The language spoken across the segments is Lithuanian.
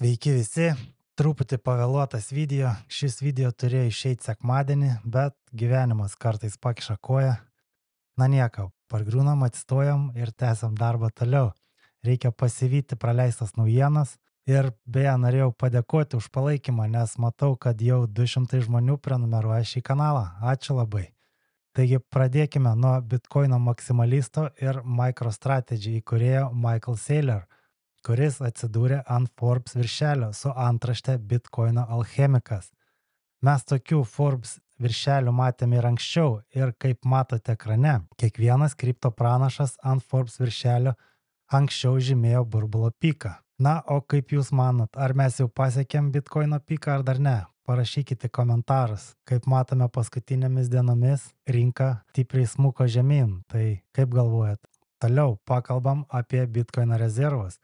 Sveiki visi, truputį pavėluotas video, šis video turėjo išeiti sekmadienį, bet gyvenimas kartais pakiša koją. Na nieko, pargriūnam, atsistojam ir tęsiam darbą toliau. Reikia pasivyti praleistas naujienas ir beje norėjau padėkoti už palaikymą, nes matau, kad jau 200 žmonių prenumeruoja šį kanalą. Ačiū labai. Taigi pradėkime nuo Bitcoino maksimalisto ir MicroStrategy įkūrėjo Michael Saylor, kuris atsidūrė ant Forbes viršelio su antrašte Bitcoino alchemikas. Mes tokių Forbes viršelių matėme ir anksčiau ir kaip matote ekrane, kiekvienas kripto pranašas ant Forbes viršelio anksčiau žymėjo burbulo piką. Na, o kaip jūs manot, ar mes jau pasiekėm Bitcoino piką ar dar ne? Parašykite komentarus. Kaip matome paskutinėmis dienomis, rinka stipriai smuko žemyn. Tai kaip galvojat? Toliau pakalbam apie Bitcoino rezervus.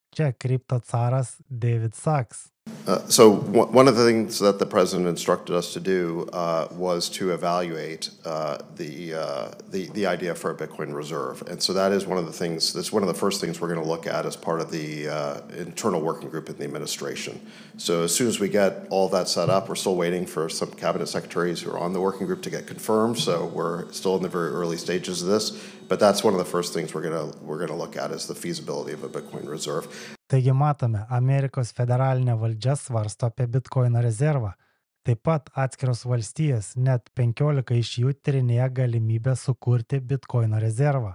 Čia kripto caras David Sachs. One of the things that the president instructed us to do was to evaluate the idea for a Bitcoin reserve, and so that is one of the things. That's one of the first things we're going to look at as part of the internal working group in the administration. So as soon as we get all that set up, we're still waiting for some cabinet secretaries who are on the working group to get confirmed. So we're still in the very early stages of this, but that's one of the first things we're going to look at is the feasibility of a Bitcoin reserve. Taigi matome, Amerikos federalinė valdžia svarsto apie Bitcoino rezervą. Taip pat atskiros valstijos, net 15 iš jų tyrinėja galimybę sukurti Bitcoino rezervą.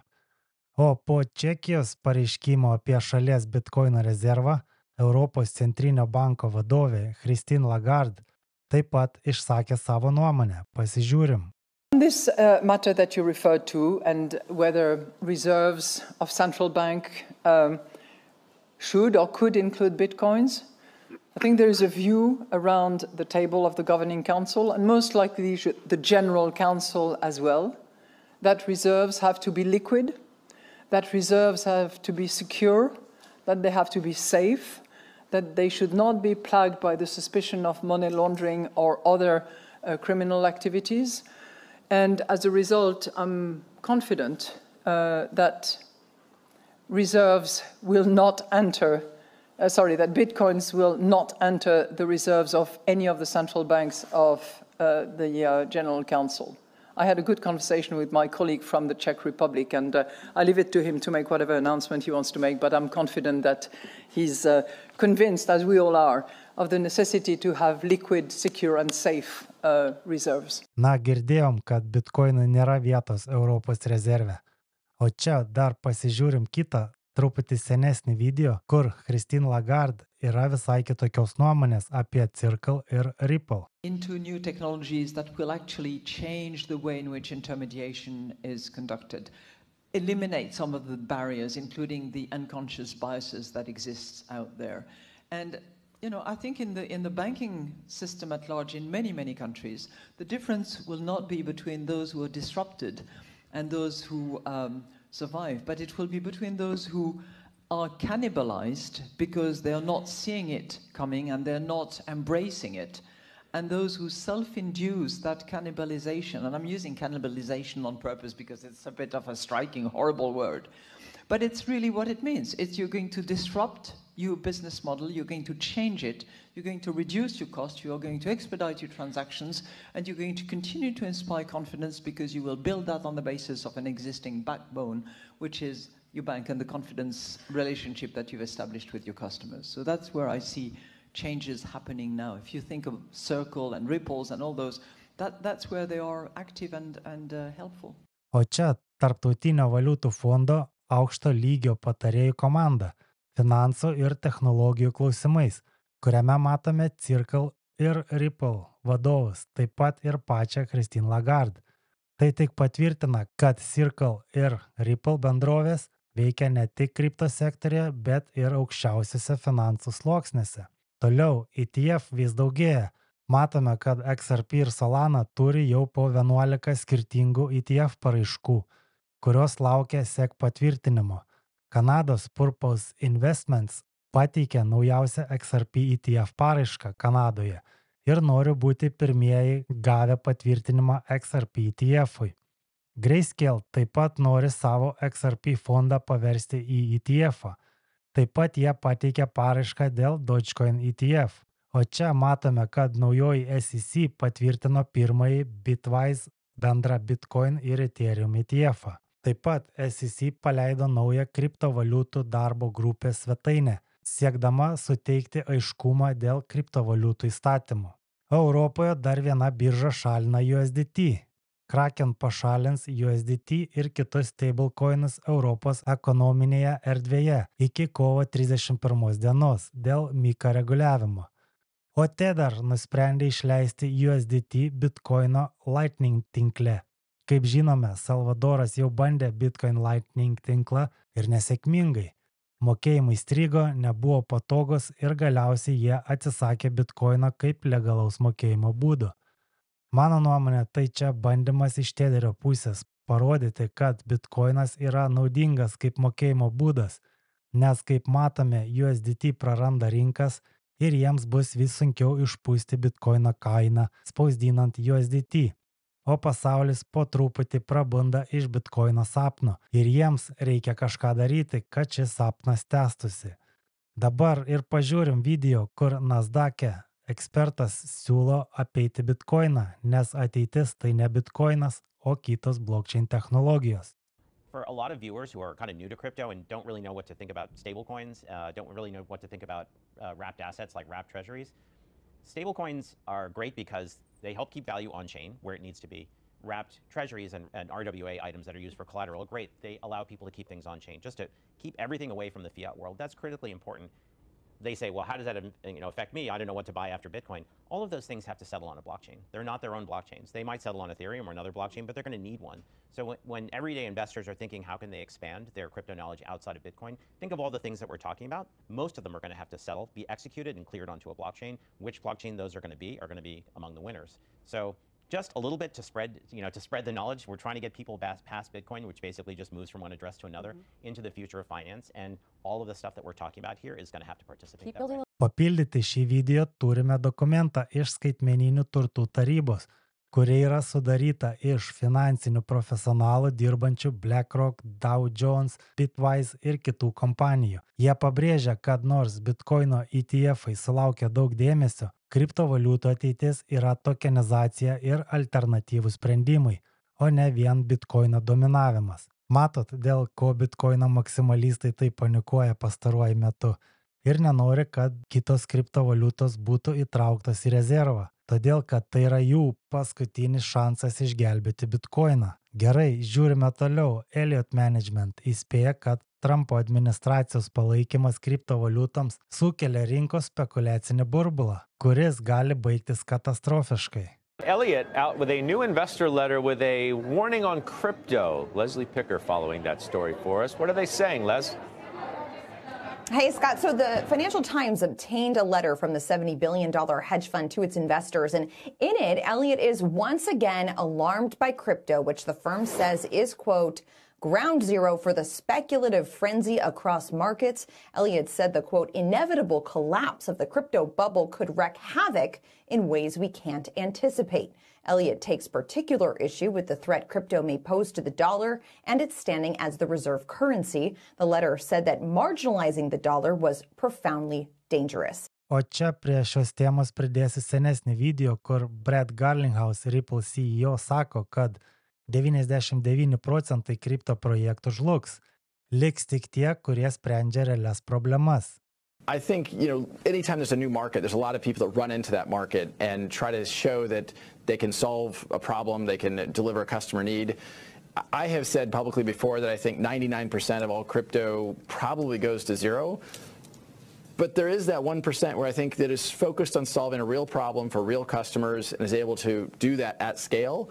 O po Čekijos pareiškimo apie šalies Bitcoino rezervą, Europos centrinio banko vadovė Christine Lagarde taip pat išsakė savo nuomonę. Pasižiūrim. On this matter that you referred to and whether reserves of central bank should or could include Bitcoins, I think there is a view around the table of the Governing Council, and most likely the General Council as well, that reserves have to be liquid, that reserves have to be secure, that they have to be safe, that they should not be plagued by the suspicion of money laundering or other criminal activities. And as a result, I'm confident that reserves will not enter, that Bitcoins will not enter the reserves of any of the central banks of the General Council. I had a good conversation with my colleague from the Czech Republic, and I leave it to him to make whatever announcement he wants to make, but I'm confident that he's convinced, as we all are, of the necessity to have liquid, secure and safe reserves. Na, girdėjom, kad Bitcoinui nėra vietos Europos rezerve. O čia dar pasižiūrim kitą, truputį senesnį video, kur Christine Lagarde yra visai kitokios nuomonės apie Circle ir Ripple. Into new technologies that will actually change the way in which intermediation is conducted, eliminate some of the barriers, including the unconscious biases that exist out there. And I think in the banking system at large in many countries, the difference will not be between those who are disrupted and those who survive, but it will be between those who are cannibalized because they are not seeing it coming and they're not embracing it, and those who self-induce that cannibalization. And I'm using cannibalization on purpose because it's a bit of a striking, horrible word. But it's really what it means. It's you're going to disrupt your business model, you're going to change it, you're going to reduce your cost, you're going to expedite your transactions, and you're going to continue to inspire confidence because you will build that on the basis of an existing backbone, which is your bank and the confidence relationship that you've established with your customers. So that's where I see changes happening now. If you think of Circle and Ripples and all those, that's where they are active and helpful. O čia Tarptautinio valiutų fondo aukšto lygio patarėjų komanda finansų ir technologijų klausimais, kuriame matome Circle ir Ripple vadovus, taip pat ir pačią Christine Lagarde. Tai tik patvirtina, kad Circle ir Ripple bendrovės veikia ne tik kripto sektorėje, bet ir aukščiausiuose finansų sluoksniuose. Toliau ETF vis daugėja. Matome, kad XRP ir Solana turi jau po 11 skirtingų ETF paraiškų, kurios laukia SEC patvirtinimo. Kanados Purpose Investments pateikė naujausią XRP ETF paraišką Kanadoje ir nori būti pirmieji gavę patvirtinimą XRP ETF-ui. Grayscale taip pat nori savo XRP fondą paversti į ETF-ą. Taip pat jie pateikė paraišką dėl Dogecoin ETF. O čia matome, kad naujoji SEC patvirtino pirmąjį Bitwise bendrą Bitcoin ir Ethereum ETF-ą. Taip pat SEC paleido naują kriptovaliutų darbo grupės svetainę, siekdama suteikti aiškumą dėl kriptovaliutų įstatymų. Europoje dar viena birža šalina USDT. Kraken pašalins USDT ir kitus stablecoinus Europos ekonominėje erdvėje iki kovo 31 dienos dėl MiCA reguliavimo. O Tether nusprendė išleisti USDT Bitcoino Lightning tinkle. Kaip žinome, Salvadoras jau bandė Bitcoin Lightning tinklą ir nesėkmingai. Mokėjimai strigo, nebuvo patogus ir galiausiai jie atsisakė Bitcoino kaip legalaus mokėjimo būdo. Mano nuomonė, tai čia bandymas iš Tetherio pusės parodyti, kad Bitcoinas yra naudingas kaip mokėjimo būdas, nes kaip matome, USDT praranda rinkas ir jiems bus vis sunkiau išpūsti Bitcoino kainą spausdinant USDT. O pasaulis po truputį prabunda iš Bitcoino sapno ir jiems reikia kažką daryti, kad šis sapnas tęstųsi. Dabar ir pažiūrim video, kur Nasdaq'e ekspertas siūlo apeiti Bitcoiną, nes ateitis tai ne Bitcoinas, o kitos blockchain technologijos. For a lot of viewers who are kind of new to crypto and don't really know what to think about stablecoins, don't really know what to think about wrapped assets like wrapped treasuries, stablecoins are great because they help keep value on-chain where it needs to be. Wrapped treasuries and RWA items that are used for collateral, great. They allow people to keep things on-chain, just to keep everything away from the fiat world. That's critically important. They say, well, how does that affect me? I don't know what to buy after Bitcoin. All of those things have to settle on a blockchain. They're not their own blockchains. They might settle on Ethereum or another blockchain, but they're going to need one. So when everyday investors are thinking, how can they expand their crypto knowledge outside of Bitcoin, think of all the things that we're talking about. Most of them are going to have to settle, be executed and cleared onto a blockchain. Which blockchain those are going to be among the winners. So just a little bit to spread the knowledge. We're trying to get people past Bitcoin, which basically just moves from one address to another, into the future of finance. And all of the stuff that we're talking about here is going to have to participate. Papildyti šį video turime dokumentą iš skaitmeninių turtų tarybos, kuri yra sudaryta iš finansinių profesionalų dirbančių BlackRock, Dow Jones, Bitwise ir kitų kompanijų. Jie pabrėžia, kad nors Bitcoino ETF-ai sulaukia daug dėmesio, kriptovaliutų ateitis yra tokenizacija ir alternatyvų sprendimai, o ne vien Bitcoino dominavimas. Matot, dėl ko Bitcoino maksimalistai taip panikuoja pastaruoju metu ir nenori, kad kitos kriptovaliutos būtų įtrauktos į rezervą, todėl kad tai yra jų paskutinis šansas išgelbėti Bitcoiną. Gerai, žiūrime toliau. Elliott Management įspėja, kad Trumpo administracijos palaikymas kriptovaliutoms sukelia rinkos spekulacinį burbulą, kuris gali baigtis katastrofiškai. Elliott out with a new investor letter with a warning on crypto. Leslie Picker following that story for us. What are they saying, Les? Hey, Scott. So the Financial Times obtained a letter from the $70 billion hedge fund to its investors. And in it, Elliott is once again alarmed by crypto, which the firm says is, quote, ground zero for the speculative frenzy across markets. Elliott said the, quote, inevitable collapse of the crypto bubble could wreak havoc in ways we can't anticipate. Elliott takes particular issue with the threat crypto may pose to the dollar and its standing as the reserve currency. The letter said that marginalizing the dollar was profoundly dangerous. O čia prie šios temos pridėsiu senesnį video, kur Brad Garlinghouse, Ripple CEO, sako, kad 99% kripto projektų žlugs. Liks tik tie, kurie sprendžia realias problemas. I think, anytime there's a new market, there's a lot of people that run into that market and try to show that they can solve a problem, they can deliver a customer need. I have said publicly before that I think 99% of all crypto probably goes to zero. But there is that 1% where I think that is focused on solving a real problem for real customers and is able to do that at scale.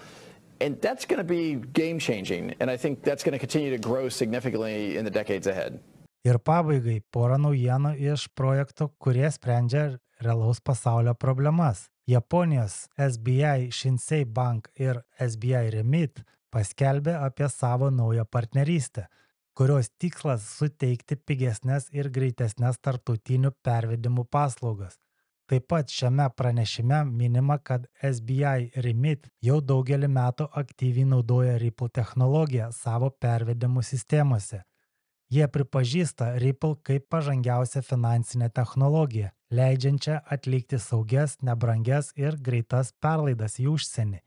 And that's going to be game-changing. And I think that's going to continue to grow significantly in the decades ahead. Ir pabaigai porą naujienų iš projektų, kurie sprendžia realaus pasaulio problemas. Japonijos SBI Shinsei Bank ir SBI Remit paskelbė apie savo naują partnerystę, kurios tikslas suteikti pigesnės ir greitesnės tarptautinių pervedimų paslaugas. Taip pat šiame pranešime minima, kad SBI Remit jau daugelį metų aktyviai naudoja Ripple technologiją savo pervedimų sistemose. Jie pripažįsta Ripple kaip pažangiausią finansinę technologiją, leidžiančią atlikti saugias, nebrangias ir greitas perlaidas į užsienį.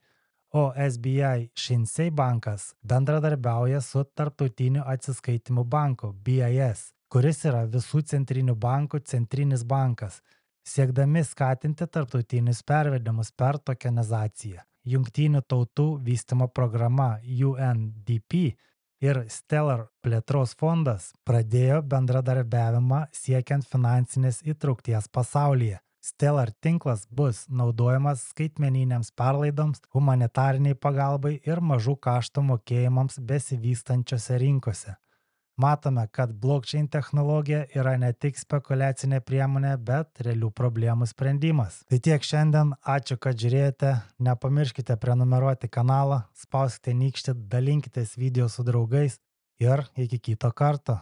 O SBI Shinsei bankas bendradarbiauja su Tarptautiniu atsiskaitimų banku BIS, kuris yra visų centrinių bankų centrinis bankas, siekdami skatinti tarptautinius pervedimus per tokenizaciją. Jungtinių tautų vystymo programa UNDP ir Stellar plėtros fondas pradėjo bendradarbiavimą siekiant finansinės įtraukties pasaulyje. Stellar tinklas bus naudojamas skaitmeniniams perlaidoms, humanitariniai pagalbai ir mažų kaštų mokėjimams besivystančiose rinkose. Matome, kad blockchain technologija yra ne tik spekuliacinė priemonė, bet realių problemų sprendimas. Tai tiek šiandien, ačiū, kad žiūrėjote, nepamirškite prenumeruoti kanalą, spauskite nykštį, dalinkitės video su draugais ir iki kito karto.